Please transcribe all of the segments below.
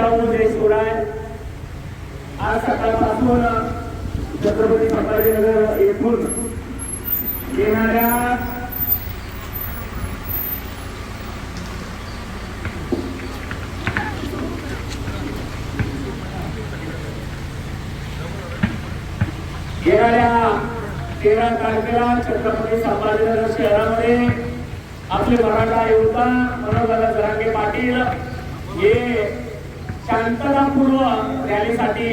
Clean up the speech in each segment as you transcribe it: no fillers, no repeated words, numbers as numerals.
जय शिवराय. आज सकाळपासून छत्रपती संभाजीनगर येथून येणाऱ्या येणाऱ्या 13 तारखेला छत्रपती संभाजीनगर शहरामध्ये आपले मराठा योद्धा मनोज जरांगे पाटील हे शांततापूर्व रॅलीसाठी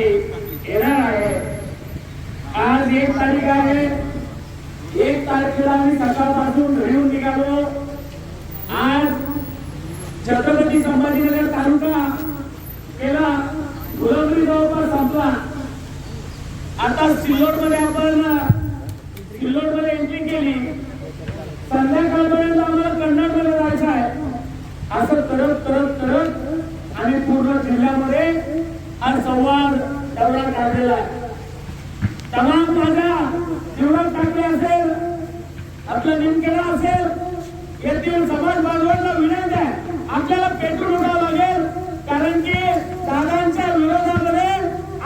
येणार आहे. आज 1 तारीख आहे. 1 तारखेला आम्ही सकाळपासून घरून निघालो. आज छत्रपती संभाजीनगर तालुका गेला फुलंब्री जवळपास संपला. आता सिल्लोडमध्ये एंट्री केली. संध्याकाळपर्यंत आम्हाला कन्नडमध्ये जायचं आहे. असं करत आणि पूर्ण जिल्ह्यामध्ये आज संवाद दौरा काढलेला आहे. तमाम माझ्या शिवराज ठाकरे असेल, आपलं निमकेला असेल, येथील समाज बांधवांना विनंती आहे, आपल्याला पेट्रोल उडावं लागेल. कारण की दादांच्या विरोधामध्ये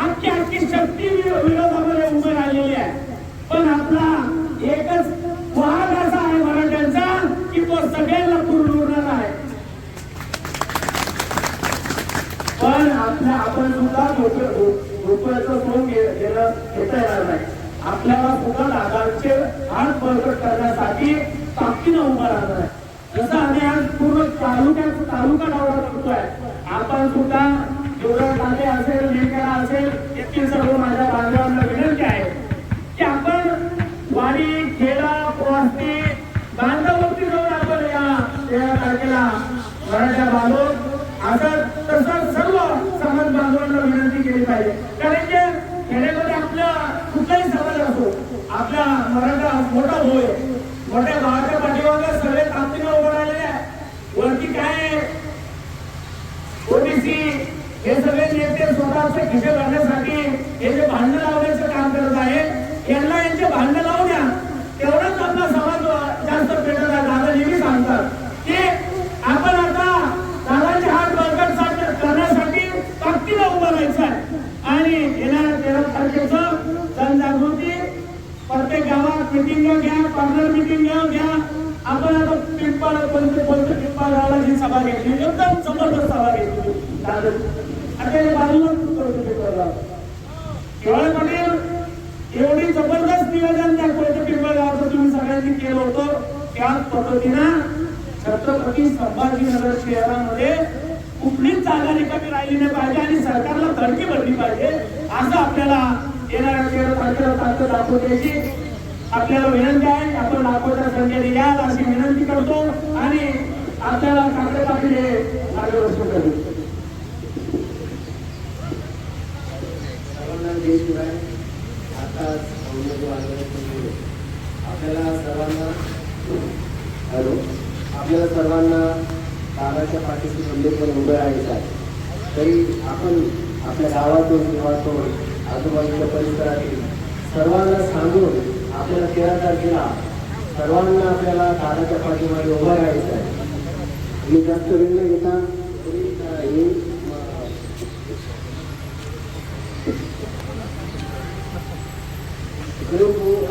आखी शक्ती विरोधामध्ये उभे राहिलेली आहे. पण आपला एकच वाद असा आहे मराठ्यांचा की तो सगळ्यांना पुरवणार आहे. पण आपण सुद्धा झोपेचं सोंग घेता येणार नाही. आपल्याला सुद्धा दादांचे हात बळकट करण्यासाठी ताकदीनं उभा राहणार आहे. जसं आम्ही आज पूर्ण तालुका दौरा करतोय, आपण सुद्धा शिवराज ठाकरे असेल, निमकेला असेल, येथील सर्व माझ्या बांधवांना विनंती आहे की आपण वाडी, खेडा, पोहस्ती बांधावरती जाऊन आपण या 13 तारखेला मराठा बांधव असं तसं सर्व समाज बांधवांना विनंती केली पाहिजे. कारण की खेड्यामध्ये आपल्या कुठलाही समाज असो, आपला मराठा मोठा होय, मोठ्या भावाच्या पाठीमागे सगळे ताकदीने उभं राहिलेले आहे. वरती काय ओबीसी हे सगळे नेते स्वतःचे खिसे भरण्यासाठी हे जे भांडण लावण्याचं काम करत आहे, यांना यांचे भांडण लावू द्या. तेवढाच आपला समाज जास्त पेटत आहे. दादा नेहमी सांगतात की आपण आता दादाचे हात बळकट करण्यासाठी ताकदीने उभं राहायचं आहे. आणि येणाऱ्या 13 तारखेचं जनजागृती प्रत्येक गावात मिटिंग घ्या, कॉर्नर मिटिंग घ्या. आपण आता पिंपळ पिंपळगावला सभा घेतली, एकदम जबरदस्त सभा घेतली. केवळ पाटील एवढी जबरदस्त नियोजन दाखवायचं पिंपळगावचं तुम्ही सगळ्यांनी केलं होतं. त्याच पद्धतीनं छत्रपती संभाजीनगर शहरामध्ये कुठलीच जागा रिकामी राहिली नाही पाहिजे आणि सरकारला धडकी भरली पाहिजे, असं आपल्याला येणाऱ्या 13 तारखेला ताकद दाखवण्याची आपल्याला विनंती आहे. आपण दाखवण्याच्या संख्येने याल अशी विनंती करतो आणि आपल्याला ठाकरे पाटील हे मार्गदर्शन करतील. आता आपल्याला सर्वांना दादाच्या पाठीशी खंबीरपणे उभे राहायचं आहे. तरी आपण आपल्या गावातून किंवा आजूबाजूच्या परिसरातील सर्वांना सांगून आपल्याला 13 तारखेला सर्वांना आपल्याला दादाच्या पाठीमागे उभं राहायचं आहे. मी जास्त वेळ न घेता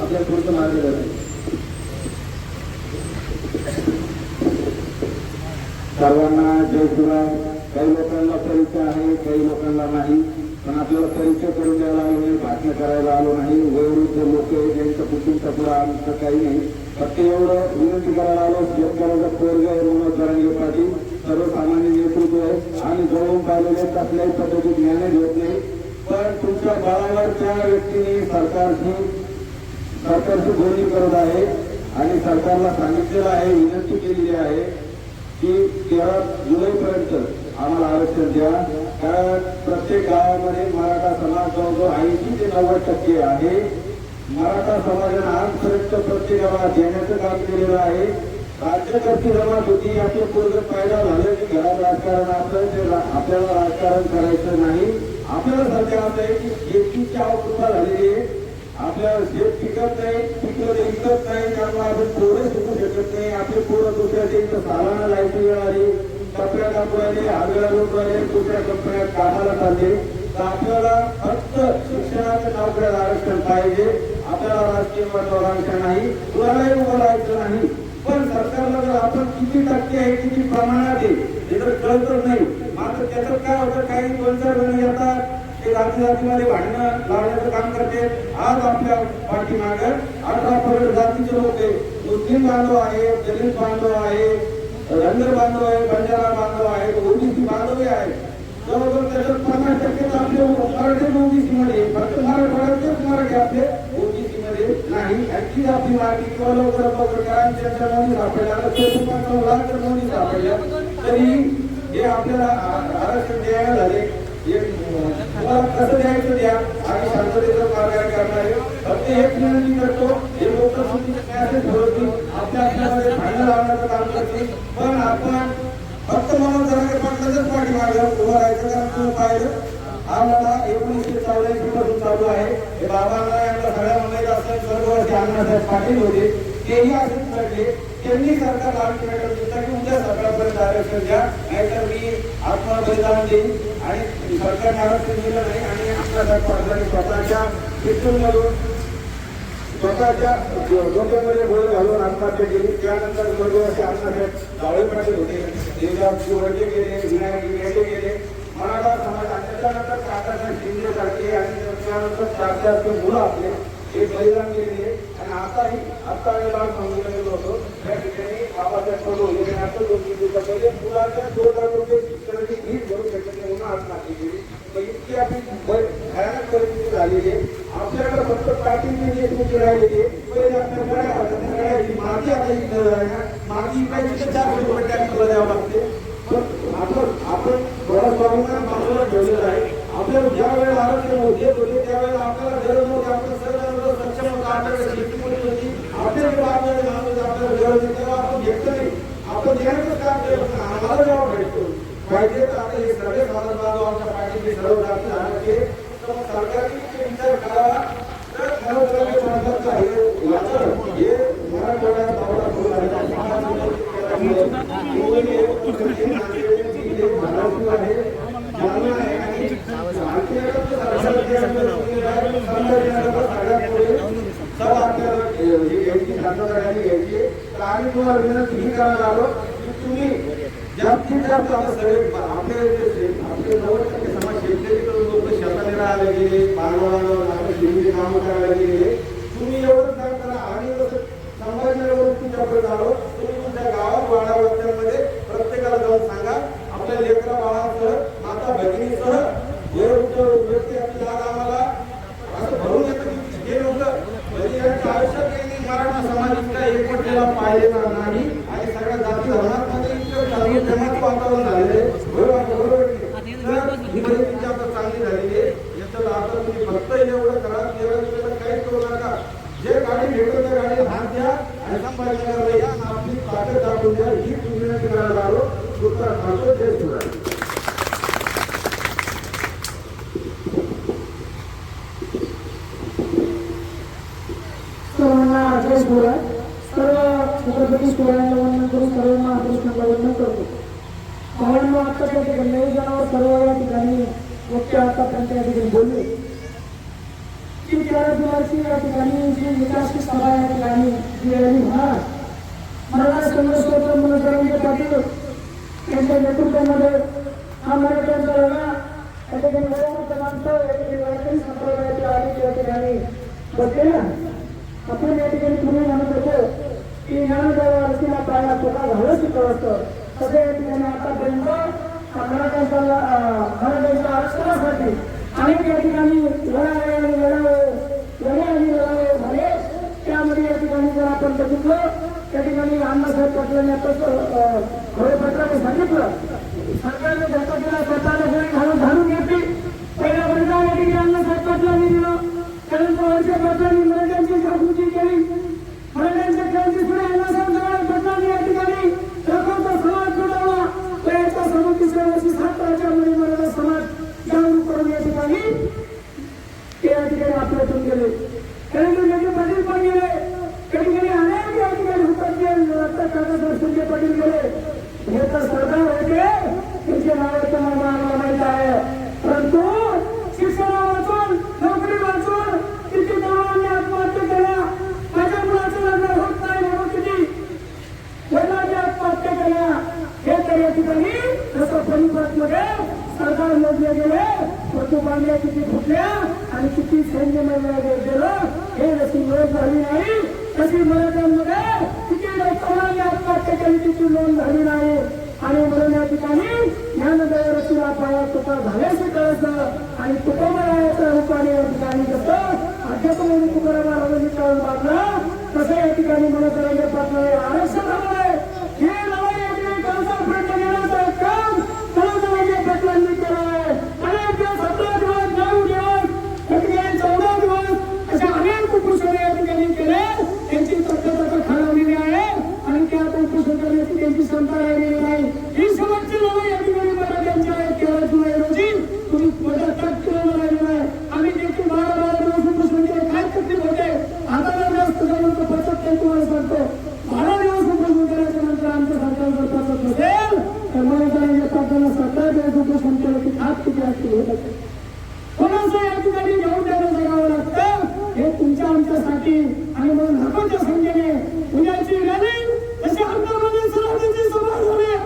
आपल्या पुढचं मार्गदर्शन. सर्वांना जय शिवराय. काही लोकांना परिचय आहे, काही लोकांना नाही, पण आपल्याला परिचय करून द्यायला आलो नाही, भाषण करायला आलो नाही. वयोवृद्ध लोक ज्यांचं कुटुंबचा पुढं आमचं काही नाही, फक्त एवढं विनंती करायला आलो. शेतकऱ्याचा पोरग आहे मनोज जरांगे पाटील, सर्वसामान्य नेतृत्व आहे आणि जवळून पाहिलेले कसल्याही पद्धतीत निर्णय घेत नाही. पण तुमच्या बळावर त्या व्यक्तीने सरकारची बोलणी करत आहे आणि सरकारला सांगितलेलं आहे, विनंती केलेली आहे की 13 जुलैपर्यंत आम्हाला आरक्षण द्या. कारण प्रत्येक गावामध्ये मराठा समाज जवळजवळ 80 ते 90% आहे. मराठा समाजाने आजपर्यंत प्रत्येक गावात देण्याचं काम केलेलं आहे. राज्यकर्ती जमात होती, आपलं पूर्व पैदा झालं की घरात राजकारण असतं, आपल्याला राजकारण करायचं नाही. आपल्याला सध्या असं आहे की शेतीची आवृत्ता झालेली आहे. आपल्याला शेत पिकत नाही, पिकलं ते विकत नाही, त्यामुळे आपण पोरं शिकू शकत नाही. आपले पोरं दुसऱ्याच्या इथं सालाना लायची वेळ आली कपड्या कापडाने हार्डवेअर लोकांनी दुसऱ्या कंपन्यात कामाला चालले तर आपल्याला फक्त शिक्षणाच्या नोकऱ्यात आरक्षण पाहिजे. आपल्याला राजकीय पदावर आरक्षण नाही, कुणालाही उभं राहायचं नाही. पण सरकारला जर आपण किती टक्के आहे किती प्रमाणात आहे हे जर कळतच नाही, मात्र त्याचं काय होतं, काही 2-4 जण येतात ते जातीमध्ये भांडणं लावण्याचं काम करते. आज आपल्या पाठीमागे 18% जातीचे लोक आहे, मुस्लिम बांधव आहे, दलित बांधव आहे, धनगर बांधव आहे, बंजारा बांधव आहे, ओबीसी बांधव आहे. जवळजवळ त्याच्यात 50% आपले मराठी ओबीसी मध्ये, फक्त मराठवाड्यातच मराठी आपले ओबीसी मध्ये नाही. आणखी आपली माहिती किंवा लवकरात लवकर करांच्या नोंदी सापडल्या, 54 लाख नोंदी सापडल्या, तरी हे आपल्याला आरक्षण द्यायला झाले. तुम्हाला कसं द्यायचं द्या, आम्ही शांततेचा मार्ग करणार आहे. फक्त एक विनंती करतो, हे लोक सुद्धा ठरवतील, आपल्यामध्ये भांडण लावण्याचं काम करतील. पण आपण फक्त म्हणून जरा पक्षाच्याच पाठीमागे उभं राहायचं. कारण तुम्ही पाहिलं हा लढा 1984 पासून चालू आहे. हे बाबांना यांना सगळ्या माहिती असं सर्ववर्षी अण्णासाहेब पाटील होते, तेही असेच लढले. त्यांनी सरकार अल्टिमेटम दिला की उद्या सकाळपर्यंत आरक्षण द्या, नाहीतर मी आत्मबलिदान देईन. आणि सरकारने आरक्षण दिलं नाही आणि अण्णासाहेब पाटलांनी स्वतःच्या मृत्यूमधून स्वतःच्या डोक्यामध्ये गोळी घालून आत्महत्या केली. त्यानंतर स्वर्गवासी अण्णासाहेब जावळे पाटील होते, देवदास वडले गेले, विनायक मेटे गेले, मराठा समाज आणि त्याच्यानंतर काकासाहेब शिंदे सारखे आणि त्यानंतर 4 मुलं आपले हे बलिदान केलेले. आणि आता लाल सांगून गेलो होतो त्या ठिकाणी बाबासाहेब पडोले आता 2-3 दिवसापहिले मुलाच्या 2,000 रुपये शिक्षणाची फीस भरू शकत नाही म्हणून आत्महत्या केली. इतकी आपली भयानक परिस्थिती झालेली आहे. आपल्याकडे फक्त पाठींची नेतृत्व राहिलेली आहे. पहिले आपल्याकडे माती आता इकडे आहे ना, माती इकडे 400 रुपये टॅक्सला द्यावं लागते. पण आपण थोडा स्वाभिमान बाजूला ठेवलेला आहे. आपल्याला ज्या वेळेला आरक्षण देत होते त्यावेळेला आपल्याला गरज नव्हती, आपण सर्व सक्षम होतो, आपल्याकडे शेती मोठी होती, आपल्याकडे आपल्याला गरज होती, तेव्हा आपण घेतलं नाही. आपण देण्याचं काम केलं, आम्हाला जेव्हा भेटतो पाहिजे तर आता हे सगळे साधारण बांधव आमच्या पाठीचे सर्व जाती झाले तर मग सरकारने विचार करावा. तर सरकारचं हे मराठवाड्यात आम्ही तुम्हाला विनंती ही करायला आलो की तुम्ही जास्तीत जास्त आता सगळे आपले 90% समाज शेतकरी लोक शेताने राहायला गेले, बांधवांना शेतीचे कामं करायला गेले. तुम्ही एवढंच काम करा. आणि जसं संभाजीनगरवरून तुमच्याकडे आलो, तुम्ही तुमच्या गावात वाड्यावरच्यामध्ये प्रत्येकाला जाऊन सांगा आपल्या लेकरा बाळासह माता भगिनीसह व्यक्ती आपली जागा आम्हाला असं भरून येतं की हे लोक म्हणजे यांच्या आयुष्यात मराठा समाज इतका एकवटलेला पाहिलेला नाही आणि सगळ्या जाती धर्मांमध्ये इतकं वातावरण झालेलं आहे. बरोबर ही परिस्थिती आता चांगली झालेली आहे. याचं आता तुम्ही फक्त एवढं करा, काहीच करू नका. जे गाडी भेटतो त्या गाडीला हात द्या आणि संभाजीनगरला या, आपली ताकद दाखवून द्या. ही विनंती करायला आलो. दुसरा सांगतो जय शिवराय. सर्वांना जय शिवराय. सर्व छत्रपती शिवरायांना वंदन करून सर्व महापुरुषांना वंदन करतो. भावांनो, आता त्या ठिकाणी नियोजनावर सर्व या ठिकाणी वक्ते आतापर्यंत या ठिकाणी बोलले की 13 जुलैची या ठिकाणी जी विकासची सभा या ठिकाणी जी होणार, मराठा संघर्ष मनोजरांचे पाटील यांच्या नेतृत्वामध्ये हा मराठ्यांचा लढा या ठिकाणी माणसं या ठिकाणी वारकरी संप्रदायाचे आधी या ठिकाणी बसलेला. आपण या ठिकाणी पूर्वी म्हणत होतो की ज्ञानदेव आरतीला पायाला चोका घालत शिकवत असतं. सगळ्या या ठिकाणी आतापर्यंत मराठ्यांच्या आरक्षणासाठी अनेक या ठिकाणी लढावे झाले. त्यामध्ये या ठिकाणी जर आपण बघितलं त्या ठिकाणी अण्णासाहेब पाटलांनी पत्राने सांगितलं सरकारने धक्का स्वतःला घालून घेतली. पहिल्या बलिदान या ठिकाणी अण्णासाहेब पाटलांनी दिलं. त्यानंतर वर्षा पाटलांनी मराठ्यांची जागृती केली. मराठ्यांच्या क्रांती पुढे अण्णासाहेब पाटलांनी या ठिकाणी लोकांचा समाज घडवला. त्याच्या समितीच्या वर्षी 7 राज्यामध्ये मराठा समाज जागरूक करून या ठिकाणी ते या ठिकाणी आपल्यातून गेले. त्यानंतर नेते पाटील पण गेले. त्या ठिकाणी अनेक या ठिकाणी हुतात्मे रक्त काका संजय पाटील गेले. हे तर सरदार होते त्यांचे नावाचं नाव आम्हाला माहित आहे. परंतु शिक्षण वाचून नोकरी वाचून किती तरुणांनी आत्महत्या केल्या. माझ्या मुलाचं लग्न होत नाही म्हणून किती वडिलांनी आत्महत्या केल्या. हे तर या ठिकाणी जसं परिपथमध्ये सरकार मोजले गेले, वस्तू बांधल्या किती फुटल्या आणि किती सैन्य गेलं हे जशी नोंद झाली नाही, तशी मराठ्यांमध्ये किती तरुणांनी आत्महत्या केली तिची नोंद झाली नाही. आणि म्हणून या ठिकाणी ज्ञानदेवरचीला पाया तुका झाल्याशी कळतं आणि तुकोबरायाच्या रूपाने या ठिकाणी कसं अध्यात्म तुकाराम महाराजांनी कळून बांधला, तसं या ठिकाणी म्हणत रंगे पाटलाने आरक्षणामुळे हे लढाई या ठिकाणी कंसापर्यंत नेण्याचं काम रंगे पाटलांनी केलं आहे. अनेक दिवस 17 दिवस 9 दिवस या ठिकाणी 14 दिवस अशा अनेक उपोषणे या ठिकाणी केले. त्यांची तत्परता खालावलेली आहे आणि त्या उपोषण करण्याची त्यांची क्षमता राहिलेली नाही. ही शेवटची लढाई या ठिकाणी मराठ्यांची आहे. 13 जुलै रोजी तुम्ही तक राहिलेला आहे. आम्ही देखील 12 दिवस उपोषण केले. काय तकलीफ होते आता जास्त जाऊन पचत नाही. तुम्हाला सांगतो 12 दिवस उपोषण करायच्या नंतर आमचं सरकार जर पचत नसेल तर मला जरांगे पाटलांना 17 दिवस उपोषण केलं की आज किती ऍक्टिव्ह होत असेल. कोणाचं या ठिकाणी घेऊन त्याला जगावं लागतं हे तुमच्या आमच्यासाठी. आणि म्हणून हक्काच्या संख्येने उद्याची रॅली जशी अहमदाबाद सराटीची सभा झाली,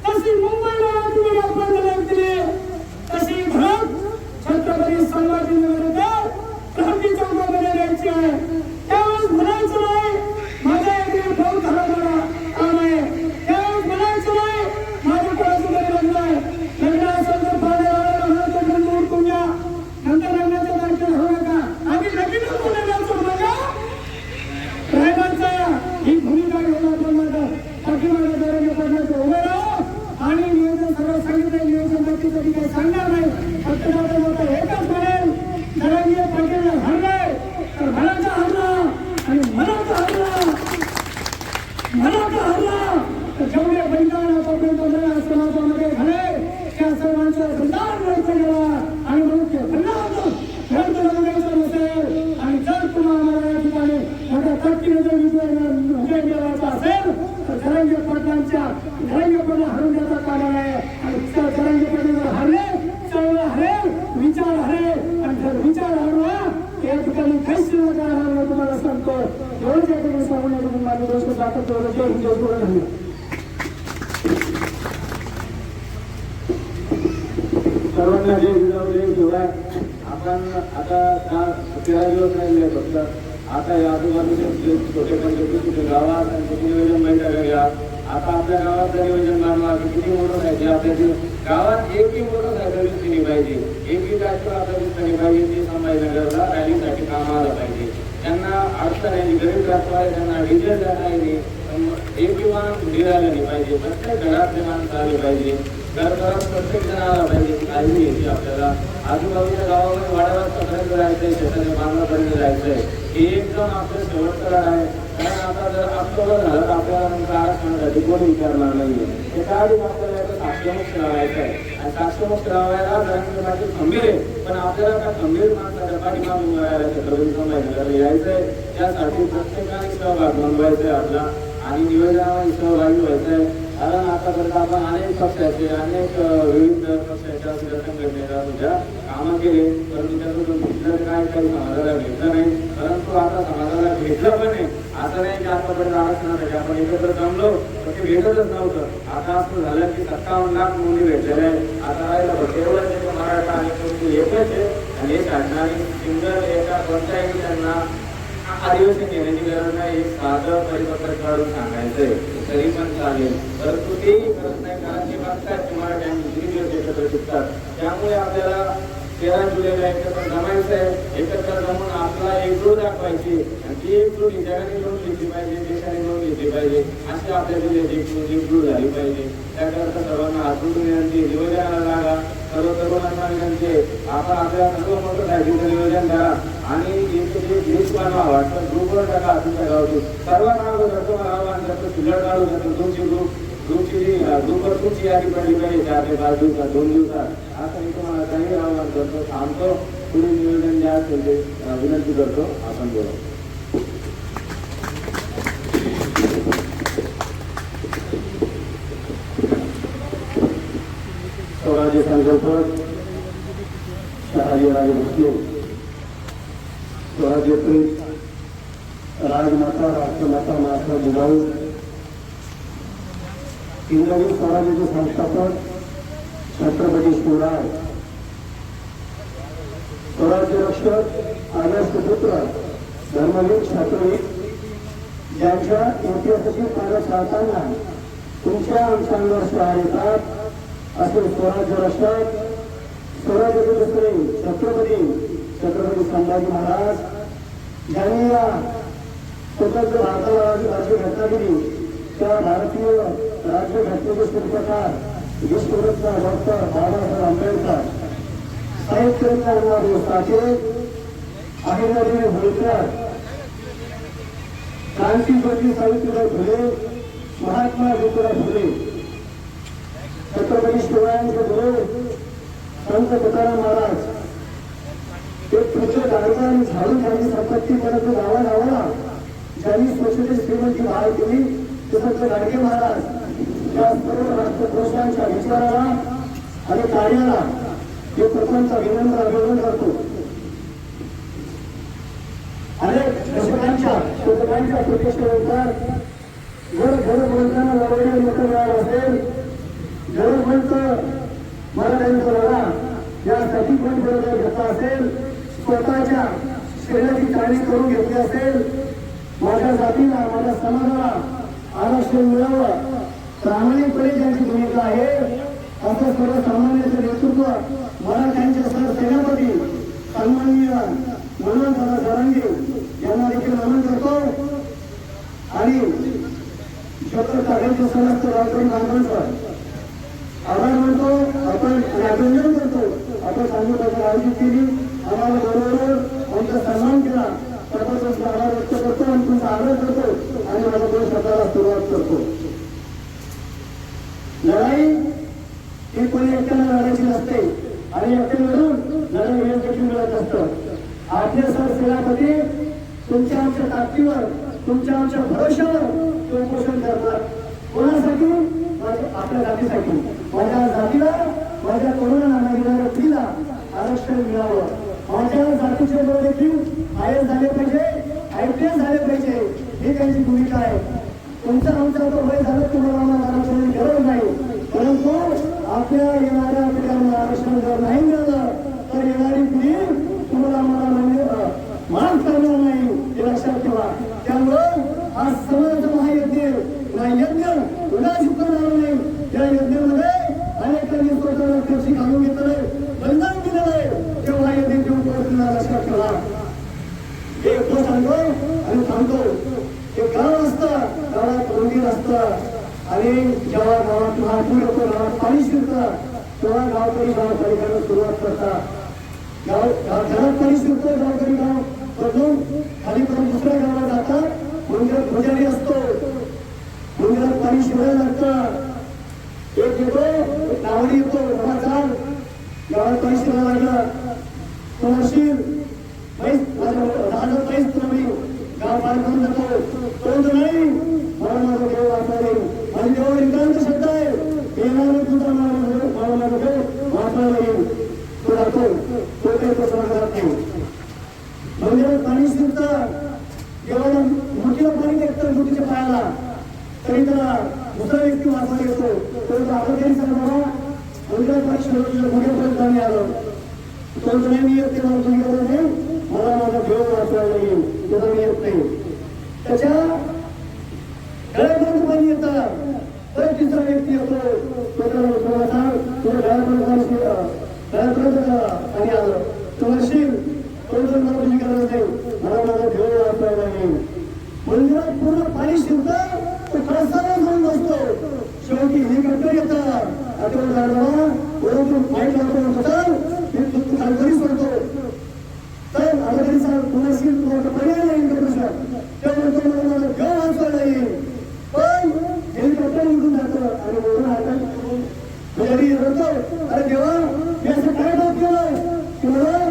तशी मुंबईला या ठिकाणी आपण लढत दिली, तशी धडक छत्रपती संभाजीनगरमध्ये क्रांती चौकामध्ये द्यायची आहे. त्यावेळेस म्हणायचं नाही माझ्या इथे भाऊ घालवणारा काम आहे. त्यावेळेस म्हणायचं नाही माझ्या कोणाचं तरी लग्न आहे. लग्न असेल तर पाण्याला म्हणायचं बंद उडकून घ्या, नंतर लग्नाचं दाखल होऊ नका. आम्ही लगेच बोलायचं बघा रायबांचा ही भूमिका घेऊन आपण माझं पाठीमागे जरांगे पाटलाचं उभे राहू आणि नियोजन सगळं सांगितलं. नियोजन बाकी कधी काही सांगणार नाही. फक्त माझं मत एकच म्हणेल, जरांगे पाटील हरले तर मनाचा हरला आणि मनाचा हरला तर जेवढे बलिदान आतापर्यंत समाजामध्ये झाले त्या सर्वांचं बलिदान व्यक्त केला. आणि म्हणून ते बलिदान व्यक्त करायचं नसेल आणि जर तुम्हाला या ठिकाणी मोठ्या ताकदीने जर विजय मिळवायचा असेल तर जरांगे पाटलांच्या हरवण्याचा कारण आहे. आणि जरांगे पाटील जर हरले चळवळ हरेल, विचार हरेल आणि जर विचार हरला या ठिकाणी काहीच नका हरवलं. तुम्हाला सांगतो एवढंच या ठिकाणी सांगून या ठिकाणी माझी गोष्ट दाखल ठेवलं. सर्वांना जे विनवले शिवाय आपण आता 13 दिवस राहिले फक्त. आता या आजूबाजूचे छोटे पंचायती गावात आणि किती नियोजन बैठका घ्या. आता आपल्या गावातलं नियोजन मानवा किती मोटरसायकल आपल्या गावात एकही मोटरसायकल दिसली पाहिजे, एकही ट्रॅक्टर आपल्या दिसली पाहिजे. ते संभाजीनगरला रॅलीसाठी काम आलं पाहिजे. त्यांना अडचण आहे, गरीब ट्रॅक्टर आहे, त्यांना डिझेल जाता आहे. एक विमान निघालं नाही पाहिजे. प्रत्येक घरातले माणसं आले पाहिजे. घरात प्रत्येक जण आला पाहिजे. काळजी घ्यायची आपल्याला. आजूबाजूच्या गावामध्ये वाड्यावाजतापर्यंत जायचंय, शेताच्या बांधापर्यंत जायचंय. हे एकदम आपलं शेवटचं लढा आहे. कारण आता जर ऑक्टोबर झालं तर आपल्याला नंतर आरक्षणासाठी कोणी विचारणार नाहीये. त्याच्या आधीच आपल्याला याचं साक्षमुक्त लावायचं आहे. आणि साक्षमुक्त लावायला जरांगे खंबीर आहे, पण आपल्याला त्या खंबीर माणसाच्या पाठीमागून मिळायला छत्रपती संभाजीनगरला यायचंय. त्यासाठी प्रत्येकाने सहभाग नोंदवायचा आहे आपला आणि नियोजनामध्ये सहभागी व्हायचंय. कारण आतापर्यंत आपण अनेक पक्षाचे अनेक विविध पक्षाच्या सुद्धा संघटनेच्या सुद्धा कामं केले, परंतु त्यातून कुठलं काय काही समाजाला भेटलं नाही. परंतु आता समाजाला भेटलं पण नाही. असं नाही की आतापर्यंत आरक्षणासाठी आपण एकत्र जमलो तर ते भेटतच नव्हतं. आता असं झालं की 57 लाख मुली भेटलेल्या आहे. आता राहिलं फक्त एवढंच मराठा आणि कोणती एकच आहे आणि हे काढणारी सिंगल एका कोणत्याही त्यांना आदिवासी घेण्याची गरज नाही. एक साधं परिपत्रक काढून सांगायचंय तरी पण चालेल, परंतु तेही करत नाही. कारण ते बघतात की मराठी आणि किती दिवस एकत्र शिकतात. त्यामुळे आपल्याला 13 जुलैला एकत्र जमायचं आहे. एकत्र जमून आपला एकजूट दाखवायची आणि ती एकजूट जगाने मिळून घेतली पाहिजे, देशाने मिळून घेतली पाहिजे. अशी आपल्या जिल्ह्याची एकजूट झाली पाहिजे. त्याकरता सर्वांना हातून विनंती, नियोजनाला लागा. सर्व तरुणांना विनंती आहे, आपण आपल्या सर्व मोटरसायकलचं नियोजन करा आणि ग्रुप बनवा. वाटतं ग्रुपवर टाका तुमच्या गावातून. सर्वात नाव करतो मला आव्हान करतो, सुलभ काढू शकतो तुमची ग्रुपची ग्रुपवर तुमची यादी पडली पाहिजे 4 ते 5 दिवसात 2 दिवसात. असं मी तुम्हाला काही आव्हान करतो. थांबतो. पुढे नियोजन जे असेल ते विनंती करतो. आपण बोला. समाज संकल्पक शहाजीराजे भोसले, स्वराज्यप्रीत राजमाता राष्ट्रमाता महात्मा जिजाऊ, इंग्रजी स्वराज्याचे संस्थापक छत्रपती शिवराय, स्वराज्य रक्षक आदर्श पुत्र धर्मवीर छात्रवीर ज्यांच्या ऐतिहासिक कार्य चालताना तुमच्या आमच्यावर स्वार येतात असे स्वराज्य रक्षक स्वराज्याचे दुसरे छत्रपती संभाजी महाराज ज्यांनी या स्वतंत्र भारताला राज्य घटना दिली त्या भारतीय राज्यघटनेचे शिल्पकार विश्वरत्न डॉक्टर बाबासाहेब आंबेडकर, साहित्यरत्न अण्णाभाऊ साठे, अहिल्यादेवी होळकर, क्रांतिज्योती सावित्रीबाई फुले, महात्मा ज्योतिराव फुले, छत्रपती शिवरायांचे गुरु संत तुकाराम महाराज, एक पुत्र गाडगा आणि झाडून ज्यांनी संपत्ती परत गावागावाला ज्यांनी स्वच्छतेची श्रीमंती बहाल केली ते संत गाडगे महाराज, या सर्व राष्ट्रपुरुषांच्या विचाराला आणि कार्याला हे प्रथमचा विनम्र अभिनंदन करतो. अनेक दशकांच्या प्रतिष्ठेनंतर जर घर बोलताना लढवणे मत मिळालं असेल, गरजवंत मराठ्यांचा लढा यासाठी पण बरोबर घेतला असेल, स्वतःच्या शरीराची काळजी करून घेतली असेल, माझ्या जातीला माझ्या समाजाला आरक्षण मिळावं प्रामाणिकपणे ज्यांची भूमिका आहे असं सर्वसामान्यांचं नेतृत्व मराठ्यांचे सरसेनापती सन्माननीय मनोहरदादा जरांगे यांना देखील नमन करतो आणि डॉक्टर कागलचे समस्त डॉक्टर बांधवांचं आभार मानतो. आपण अभिनंदन करतो. आपण सांगून आयोजित केली, आम्हाला बरोबर आमचा सन्मान केला त्याबद्दल आभार व्यक्त करतो आणि तुमचा आदर करतो आणि माझा दोन शब्दाला सुरुवात करतो. लढाई ही कोणी एकट्याला लढायची नसते आणि एकटे लढून लढाई यश देखील मिळत असतं. आपले सरसेनापती तुमच्या आमच्या ताकदीवर तुमच्या आमच्या भरोशावर ते उपोषण करणार. कोणासाठी? आपल्या जातीसाठी. माझ्या जातीला माझ्या कोरोना नागरिकांना पिढीला आरक्षण मिळावं. माझ्या जातीचे लोक देखील IAS झाले पाहिजे, IPS झाले पाहिजे, ही त्यांची भूमिका आहे. तुमचा आमचा तो वय झालं तुम्हाला आम्हाला आरक्षणाची गरज नाही, परंतु आपल्या येणाऱ्या पिढ्यांना आरक्षण जर नाही मिळालं तर येणारी पिढी तुम्हाला आम्हाला माफ करणार नाही हे लक्षात ठेवा. त्यामुळं हा समाज महायज्ञ ना यज्ञ उद्या शुक्रवार नाही. या यज्ञामध्ये अनेकांनी स्वतःला कृषी घालून घेतलंय, बलिदान दिलेलं आहे. तेव्हा यज्ञ देऊन पोहोचला लक्षात ठेवा. हे तो सांगतो आणि सांगतो एक गाव असतं, गावात मंदिर असतं आणि जेव्हा गावात महापूर येतो, गावात पाणी शिरतं तेव्हा गावकरी गावकरी करायला सुरुवात करतात. घरात पाणी शिरतं, गावकरी गाव बदलून खाली करून दुसऱ्या गावात जातात. मंदिरात पुजारी असतो, मंदिरात पाणी शिरायला लागतं. एक येतो, एक नावडी येतो, बाबा चाल गावात पाणी शिरायला लागलं, तो म्हणशील गाव पार करून जातो. तो नाही मला माझा देव वाचला येईल, माझी देवावर इंग्रजांचा शब्द आहे, येणार तुझा मला माझा देव वाचला येईल. तो जातो, तो काही तो जात नाही. मंदिरात पाणी शिरतं, देवाला मोठीला पाणी टेकतं मोठीच्या पायाला, तरी त्याला दुसरा व्यक्ती वाचला येतो. तो आपण तरी सांगा बाबा मंदिरात पाणी शिरलं मोठ्यापर्यंत पाणी आलं, तो नाही येत ते मला तुझी गरज नाही, मला माझा देव वाचवायला येईल, त्याचा मी येत नाही. त्याच्या गळ्यापर्यंत पाणी येतं, परत तिसरा व्यक्ती येतो, तो त्याला तुझ्या गळ्यापर्यंत पाणी आलं, तो म्हणशील तो जर मला तुझी गरज नाही, मला माझा देव वाचवायला येईल. मंदिरात पूर्ण पाणी शिरतं, तो कळसाला जाऊन बसतो. शेवटी हेलिकॉप्टर येतं, आठवण झाडवा वरून माहीत लागतो तू खालकरी सोडतो. तर आता तरी सांग कोणाशी तुम्हाला पर्याय नाही प्रश्न, तेव्हा तो मला गाव वाचवायला येईल. पण हेलिकॉप्टर उडून जातं आणि वरून हातात रडतो, अरे देवा मी असं काय बात केलं की मला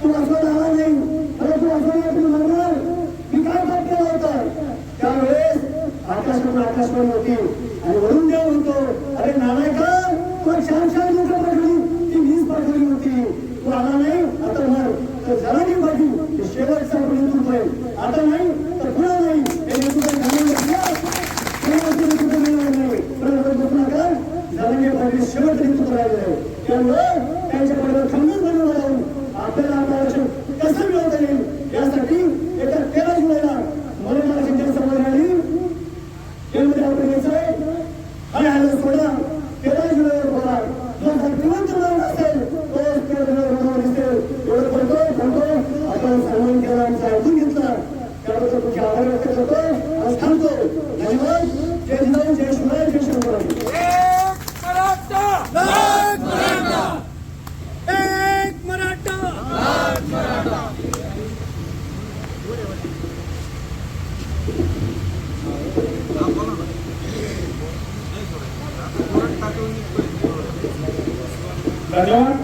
तू वाचवायला आला नाही, मला तू वाचवायला तुम्ही म्हणणार मी काय बात केला होता. त्यावेळेस आकाशवाणी होती आणि वरून देव म्हणतो, अरे नालाय का छान छान लोक आता नाही तर पुन्हा नाही हे नेतृत्व जमिनीमध्ये शेवटचे नेतृत्व राहिलेलं आहे. त्यामुळे त्यांच्या पदावर खंडन बनवलं जाऊन आपल्याला आपलं आरक्षण कसं मिळवता येईल यासाठी येत्या 13 जुलैला म्हणून मला शिक्षण समोर आली केंद्र आपण घ्यायचं आणि आलं सोडा 13 जुलैवर बोला जो श्रीमंत बनवून असेल तो एवढं म्हणतो आपण सन्मान केला आमचा ऐकून घेतला त्याबद्दल तुमचे आभार व्यक्त करतो आणि सांगतो धन्यवाद. जय जिजाऊ जय शिवराय जय शिवराय. धन्यवाद.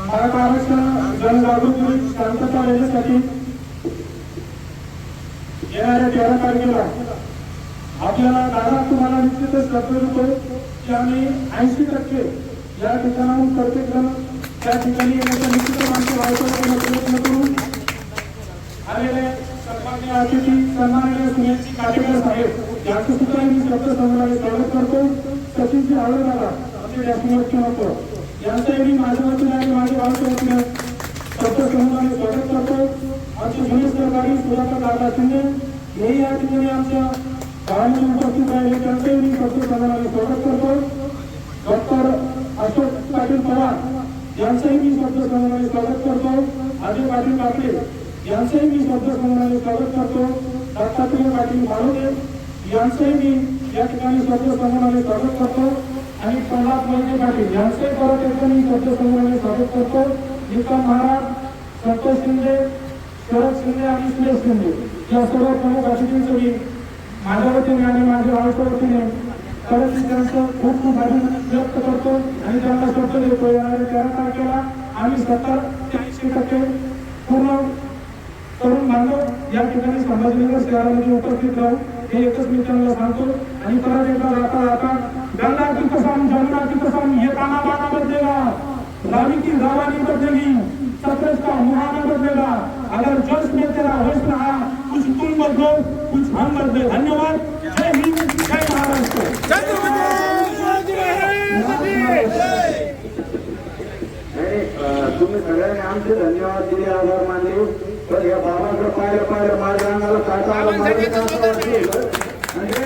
मराठा आरक्षण जनजागृती शांतता येण्यासाठी येणाऱ्या 13 तारखेला आपल्याला दादा तुम्हाला निश्चितच कर्तव्य होतो की आम्ही 80% या ठिकाणाहून प्रत्येक जण त्या ठिकाणी येण्याचा निश्चितच आमच्या वाईटपणा प्रयत्न करू. आलेले सन्माननीय अतिथी सन्माननीय सुनीलजी काटेकर साहेब यांचं सुद्धा मी शब्द संग्रहाने स्वागत करतो. सचिनजी आवडेदादा आमचे डॅशबोर्डचे नको यांचंही मी माझ्या वतीने आणि माझ्या गावच्या वतीने शब्द समूहाने स्वागत करतो. आमचे जुने सहकारी सुधाकर दादा शिंदे हेही या ठिकाणी आमच्या गावामध्ये उपस्थित राहिले त्यांचंही मी शब्द समूहाने स्वागत करतो. डॉक्टर अशोक पाटील पवार यांचंही मी शब्द समूहाने स्वागत करतो. अजय पाटील काकडे यांचंही मी शब्द समूहाने स्वागत करतो. दत्तात्रय पाटील माळोदे यांचंही मी या ठिकाणी शब्द समूहाने स्वागत करतो. आणि प्रल्हाद मोहिते पाटील यांचंही परत एकदा मी शब्द समूहाने स्वागत करतो. निकम महाराज संतोष शिंदे शरद शिंदे आणि सुरेश शिंदे या सर्व प्रमुख अतिथींचं मी माझ्या वतीने आणि माझ्या गावच्या वतीने परत त्यांचं खूप खूप अभिनंदन व्यक्त करतो आणि त्यांना शब्द देतो. येणाऱ्या 13 तारखेला आम्ही 70 ते 80% पूर्ण तरुण बांधव या ठिकाणी संभाजीनगर शहरामध्ये उपस्थित राहू हे एकच मी त्यांना सांगतो. आणि परत एकदा जाता जाता गंगा की कसम जमुना की कसम ये ताना बाना बदलेगा रावी की रावानी बदलेगी सतरज का मुहाना बदलेगा अगर जोश में तेरा होश रहा कुछ तुम बदलो कुछ हम बदले. धन्यवाद. जय हिंद जय महाराष्ट्र. तुम्ही सगळ्यांनी आमचे धन्यवाद दिले आभार मानले. तर या बाबांचं पाहिलं माझ्या अंगाला काटा म्हणजे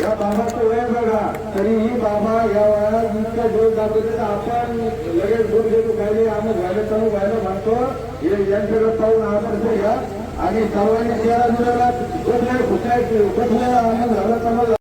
या बाबाचं वय बघा तरीही बाबा या वयात इतका जोर जातो तर आपण लगेच दूर घेतो खायले आम्ही व्हायला चालू व्हायला म्हणतो हे यांच्याकडे पाहून आदर्श घ्या आणि सर्वांनी 13 जुलैला कुठल्या आनंद झाला चालू